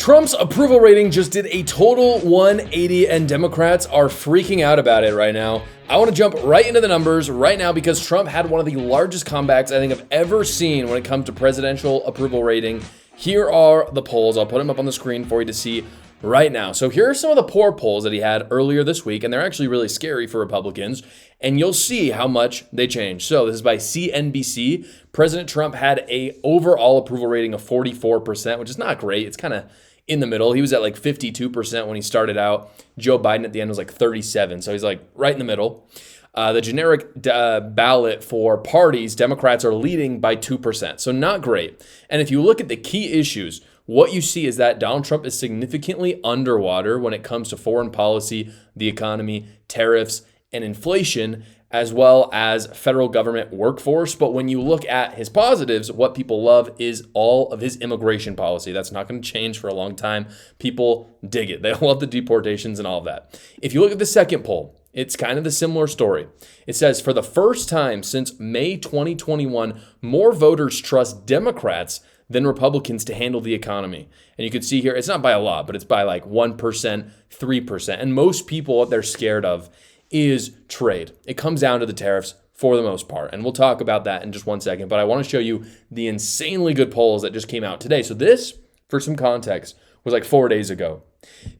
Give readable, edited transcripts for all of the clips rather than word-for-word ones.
Trump's approval rating just did a total 180 and Democrats are freaking out about it right now. I want to jump right into the numbers right now because Trump had one of the largest comebacks I think I've ever seen when it comes to presidential approval rating. Here are the polls. I'll put them up on the screen for you to see right now. So here are some of the poor polls that he had earlier this week, and they're actually really scary for Republicans, and you'll see how much they changed. So this is by CNBC. President Trump had a overall approval rating of 44%, which is not great. It's kind of in the middle. He was at like 52% when he started out. Joe Biden at the end was like 37%, so he's like right in the middle. The generic ballot for parties, Democrats are leading by 2%, so not great. And if you look at the key issues, what you see is that Donald Trump is significantly underwater when it comes to foreign policy, the economy, tariffs, and inflation, as well as federal government workforce. But when you look at his positives, what people love is all of his immigration policy. That's not going to change for a long time. People dig it. They love the deportations and all of that. If you look at the second poll, it's kind of the similar story. It says for the first time since May 2021, more voters trust Democrats than Republicans to handle the economy. And you can see here, it's not by a lot, but it's by like 1%, 3%. And most people, what they're scared of is trade. It comes down to the tariffs for the most part. And we'll talk about that in just one second. But I want to show you the insanely good polls that just came out today. So this, for some context, was like 4 days ago.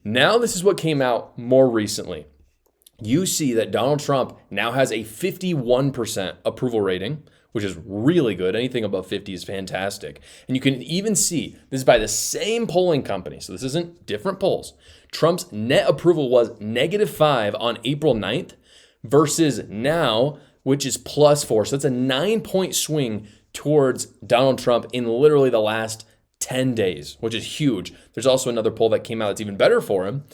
Now this is what came out more recently. You see that Donald Trump now has a 51% approval rating, which is really good. Anything above 50 is fantastic. And you can even see, this is by the same polling company, so this isn't different polls. Trump's net approval was -5 on April 9th versus now, which is +4. So that's a 9-point swing towards Donald Trump in literally the last 10 days, which is huge. There's also another poll that came out that's even better for him.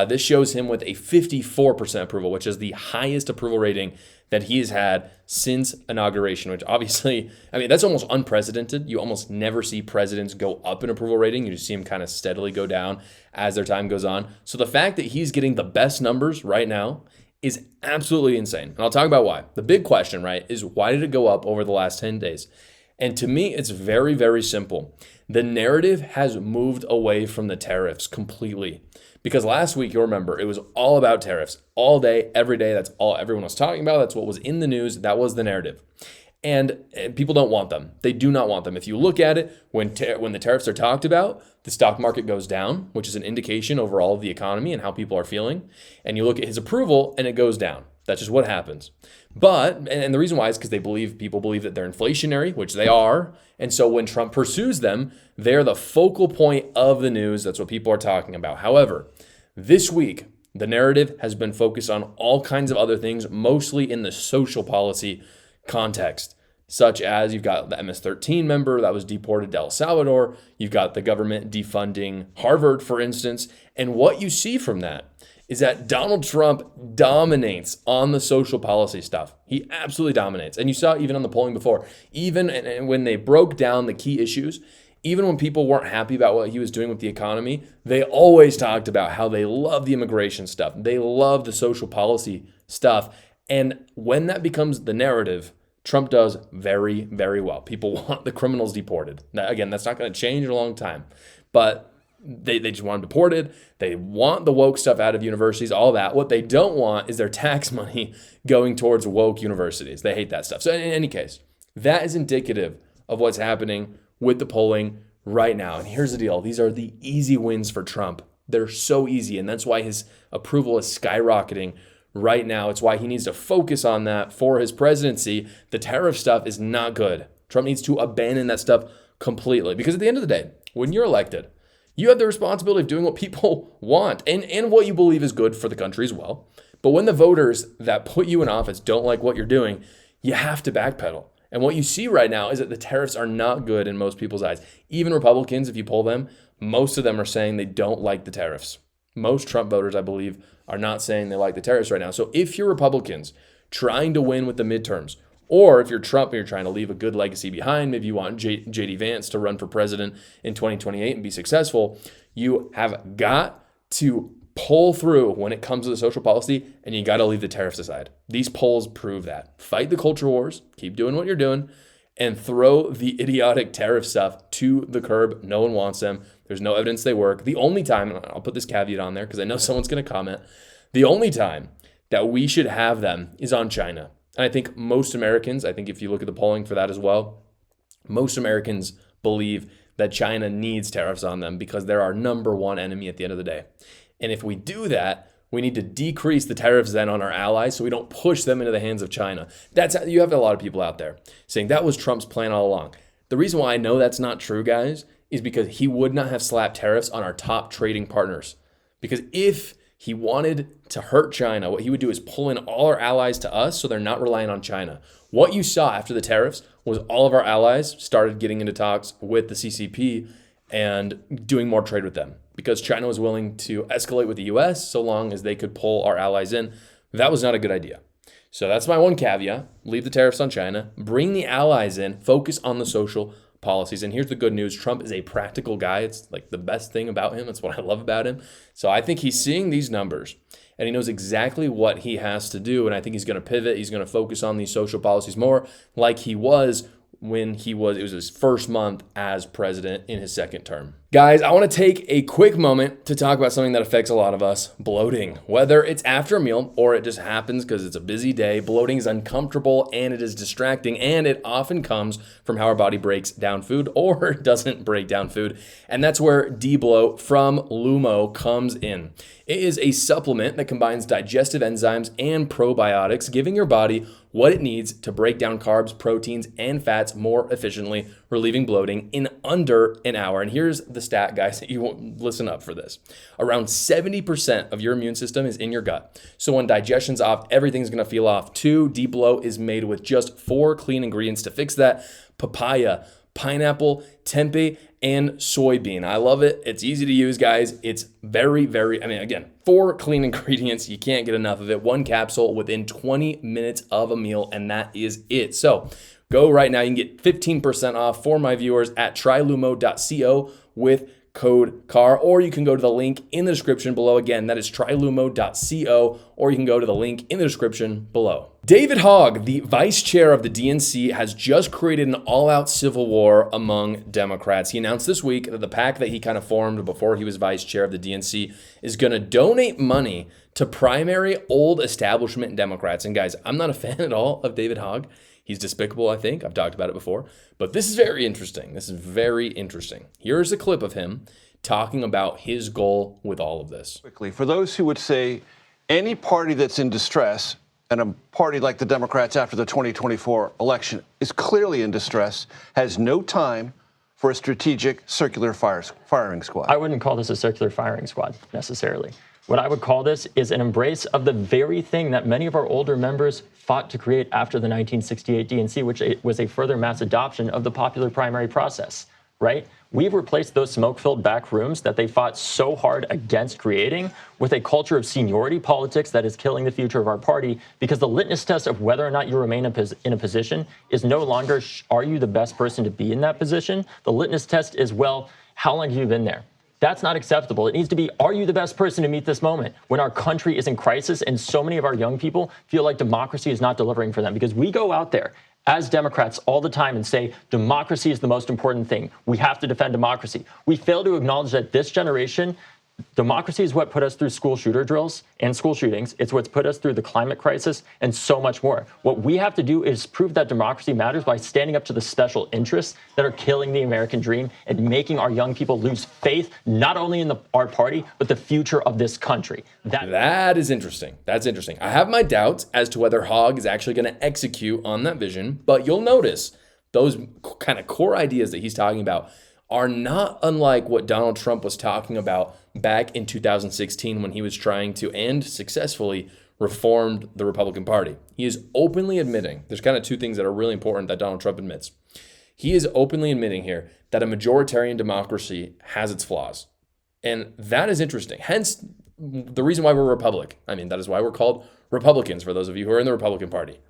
This shows him with a 54% approval, which is the highest approval rating that he has had since inauguration, which obviously, I mean, that's almost unprecedented. You almost never see presidents go up in approval rating. You just see them kind of steadily go down as their time goes on. So the fact that he's getting the best numbers right now is absolutely insane. And I'll talk about why. The big question, right, is why did it go up over the last 10 days? And to me, it's very, very simple. The narrative has moved away from the tariffs completely. Because last week, you'll remember, it was all about tariffs. All day, every day, that's all everyone was talking about. That's what was in the news. That was the narrative. And people don't want them. They do not want them. If you look at it, when the tariffs are talked about, the stock market goes down, which is an indication overall of the economy and how people are feeling. And you look at his approval, and it goes down. That's just what happens. But, and the reason why is because people believe that they're inflationary, which they are. And so when Trump pursues them, they're the focal point of the news. That's what people are talking about. However, this week, the narrative has been focused on all kinds of other things, mostly in the social policy context, such as you've got the MS-13 member that was deported to El Salvador. You've got the government defunding Harvard, for instance. And what you see from that is that Donald Trump dominates on the social policy stuff. He absolutely dominates. And you saw even on the polling before, even when they broke down the key issues, even when people weren't happy about what he was doing with the economy, they always talked about how they love the immigration stuff. They love the social policy stuff. And when that becomes the narrative, Trump does very, very well. People want the criminals deported. Now, again, that's not going to change in a long time. But they just want them deported. They want the woke stuff out of universities, all that. What they don't want is their tax money going towards woke universities. They hate that stuff. So in any case, that is indicative of what's happening with the polling right now. And here's the deal. These are the easy wins for Trump. They're so easy. And that's why his approval is skyrocketing right now. It's why he needs to focus on that for his presidency. The tariff stuff is not good. Trump needs to abandon that stuff completely. Because at the end of the day, when you're elected, you have the responsibility of doing what people want and what you believe is good for the country as well. But when the voters that put you in office don't like what you're doing, you have to backpedal. And what you see right now is that the tariffs are not good in most people's eyes. Even Republicans, if you poll them, most of them are saying they don't like the tariffs. Most Trump voters, I believe, are not saying they like the tariffs right now. So if you're Republicans trying to win with the midterms, or if you're Trump and you're trying to leave a good legacy behind, maybe you want J.D. Vance to run for president in 2028 and be successful, you have got to pull through when it comes to the social policy, and you got to leave the tariffs aside. These polls prove that. Fight the culture wars, keep doing what you're doing, and throw the idiotic tariff stuff to the curb. No one wants them. There's no evidence they work. The only time, and I'll put this caveat on there because I know someone's going to comment, the only time that we should have them is on China. And I think most Americans, I think if you look at the polling for that as well, most Americans believe that China needs tariffs on them because they're our number one enemy at the end of the day. And if we do that, we need to decrease the tariffs then on our allies so we don't push them into the hands of China. You have a lot of people out there saying that was Trump's plan all along. The reason why I know that's not true, guys, is because he would not have slapped tariffs on our top trading partners. Because if he wanted to hurt China, what he would do is pull in all our allies to us so they're not relying on China. What you saw after the tariffs was all of our allies started getting into talks with the CCP and doing more trade with them because China was willing to escalate with the US so long as they could pull our allies in. That was not a good idea. So that's my one caveat. Leave the tariffs on China, bring the allies in, focus on the social policies. And here's the good news. Trump is a practical guy. It's like the best thing about him. That's what I love about him. So I think he's seeing these numbers and he knows exactly what he has to do. And I think he's going to pivot. He's going to focus on these social policies more like he was when it was his first month as president in his second term. Guys, I want to take a quick moment to talk about something that affects a lot of us, bloating. Whether it's after a meal or it just happens because it's a busy day, bloating is uncomfortable and it is distracting, and it often comes from how our body breaks down food or doesn't break down food. And that's where D-Bloat from Lumo comes in. It is a supplement that combines digestive enzymes and probiotics, giving your body what it needs to break down carbs, proteins, and fats more efficiently, relieving bloating in under an hour. And here's the stat, guys, that you won't listen up for this. Around 70% of your immune system is in your gut. So when digestion's off, everything's going to feel off too. D-Bloat is made with just 4 clean ingredients to fix that: papaya, pineapple, tempeh, and soybean. I love it. It's easy to use, guys. It's very, again, 4 clean ingredients. You can't get enough of it. 1 capsule within 20 minutes of a meal, and that is it. So go right now. You can get 15% off for my viewers at trylumo.co with code CAR, or you can go to the link in the description below. Again, that is trylumo.co, or you can go to the link in the description below. David Hogg, the vice chair of the DNC, has just created an all-out civil war among Democrats. He announced this week that the PAC that he kind of formed before he was vice chair of the DNC is going to donate money to primary old establishment Democrats. And guys, I'm not a fan at all of David Hogg. He's despicable, I think. I've talked about it before. But this is very interesting. Here's a clip of him talking about his goal with all of this. Quickly, for those who would say any party that's in distress, and a party like the Democrats after the 2024 election is clearly in distress, has no time for a strategic circular firing squad. I wouldn't call this a circular firing squad necessarily. What I would call this is an embrace of the very thing that many of our older members fought to create after the 1968 DNC, which was a further mass adoption of the popular primary process, right? We've replaced those smoke-filled back rooms that they fought so hard against creating with a culture of seniority politics that is killing the future of our party, because the litmus test of whether or not you remain in a position is no longer, are you the best person to be in that position? The litmus test is, well, how long have you been there? That's not acceptable. It needs to be, are you the best person to meet this moment when our country is in crisis and so many of our young people feel like democracy is not delivering for them? Because we go out there as Democrats all the time and say democracy is the most important thing. We have to defend democracy. We fail to acknowledge that this generation, democracy is what put us through school shooter drills and school shootings. It's what's put us through the climate crisis and so much more. What we have to do is prove that democracy matters by standing up to the special interests that are killing the American dream and making our young people lose faith, not only in our party, but the future of this country. That is interesting. That's interesting. I have my doubts as to whether Hogg is actually going to execute on that vision, but you'll notice those kind of core ideas that he's talking about are not unlike what Donald Trump was talking about back in 2016 when he was trying to, and successfully, reformed the Republican Party. He is openly admitting, there's kind of 2 things that are really important that Donald Trump admits. He is openly admitting here that a majoritarian democracy has its flaws. And that is interesting. Hence, the reason why we're a republic. That is why we're called Republicans, for those of you who are in the Republican Party.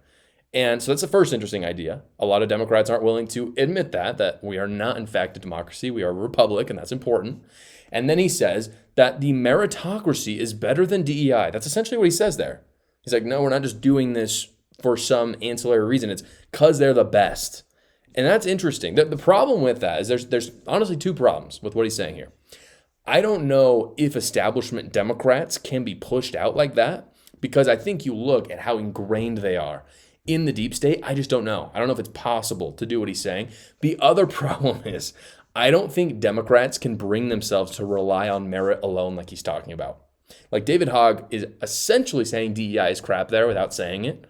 And so that's the first interesting idea. A lot of Democrats aren't willing to admit that we are not, in fact, a democracy. We are a republic, and that's important. And then he says that the meritocracy is better than DEI. That's essentially what he says there. He's like, no, we're not just doing this for some ancillary reason. It's because they're the best. And that's interesting. The problem with that is there's honestly two problems with what he's saying here. I don't know if establishment Democrats can be pushed out like that, because I think you look at how ingrained they are in the deep state. I just don't know. I don't know if it's possible to do what he's saying. The other problem is I don't think Democrats can bring themselves to rely on merit alone like he's talking about. Like David Hogg is essentially saying DEI is crap there without saying it,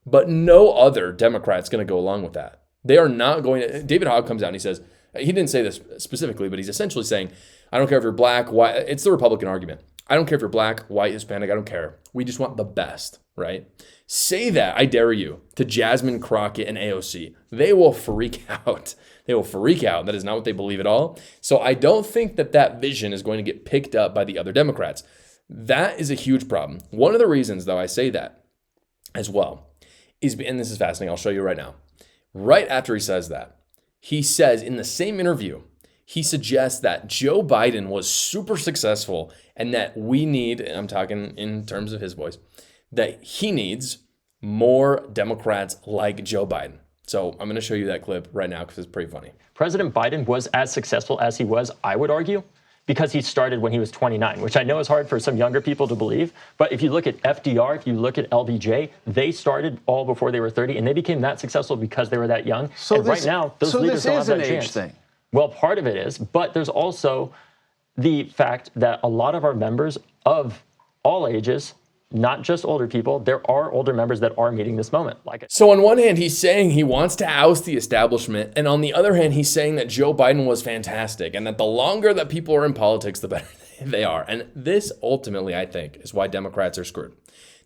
but no other Democrat's going to go along with that. They are not going to. David Hogg comes out and he says, he didn't say this specifically, but he's essentially saying, I don't care if you're black, white. It's the Republican argument. I don't care if you're black, white, Hispanic. I don't care. We just want the best, right? Say that, I dare you, to Jasmine Crockett and AOC. They will freak out. They will freak out. That is not what they believe at all. So I don't think that vision is going to get picked up by the other Democrats. That is a huge problem. One of the reasons, though, I say that as well is, and this is fascinating, I'll show you right now. Right after he says that, he says in the same interview, he suggests that Joe Biden was super successful and that we need, and I'm talking in terms of his voice, that he needs more Democrats like Joe Biden. So I'm going to show you that clip right now because it's pretty funny. President Biden was as successful as he was, I would argue, because he started when he was 29, which I know is hard for some younger people to believe. But if you look at FDR, if you look at LBJ, they started all before they were 30, and they became that successful because they were that young. So and right now, those leaders don't have that chance. So this is an age thing. Well, part of it is, but there's also the fact that a lot of our members of all ages, not just older people, there are older members that are meeting this moment. So on one hand, he's saying he wants to oust the establishment. And on the other hand, he's saying that Joe Biden was fantastic and that the longer that people are in politics, the better they are. And this ultimately, I think, is why Democrats are screwed.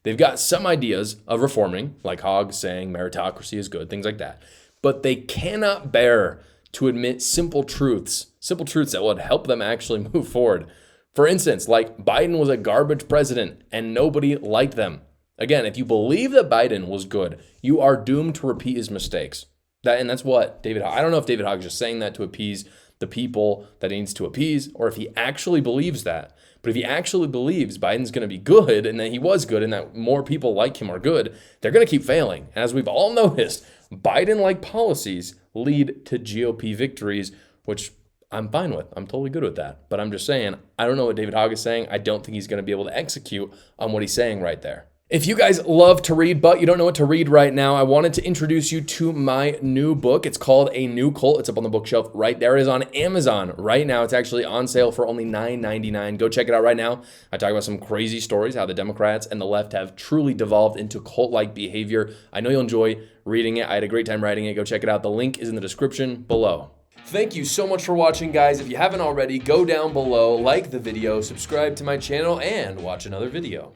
They've got some ideas of reforming, like Hogg saying meritocracy is good, things like that. But they cannot bear to admit simple truths that would help them actually move forward. For instance, like Biden was a garbage president and nobody liked them. Again, if you believe that Biden was good, you are doomed to repeat his mistakes. That's what David Hogg, I don't know if David Hogg is just saying that to appease the people that he needs to appease, or if he actually believes that. But if he actually believes Biden's going to be good and that he was good and that more people like him are good, they're going to keep failing. And as we've all noticed, Biden-like policies lead to GOP victories, which I'm fine with. I'm totally good with that. But I'm just saying, I don't know what David Hogg is saying. I don't think he's going to be able to execute on what he's saying right there. If you guys love to read, but you don't know what to read right now, I wanted to introduce you to my new book. It's called A New Cult. It's up on the bookshelf right there. It is on Amazon right now. It's actually on sale for only $9.99. Go check it out right now. I talk about some crazy stories, how the Democrats and the left have truly devolved into cult-like behavior. I know you'll enjoy reading it. I had a great time writing it. Go check it out. The link is in the description below. Thank you so much for watching, guys. If you haven't already, go down below, like the video, subscribe to my channel, and watch another video.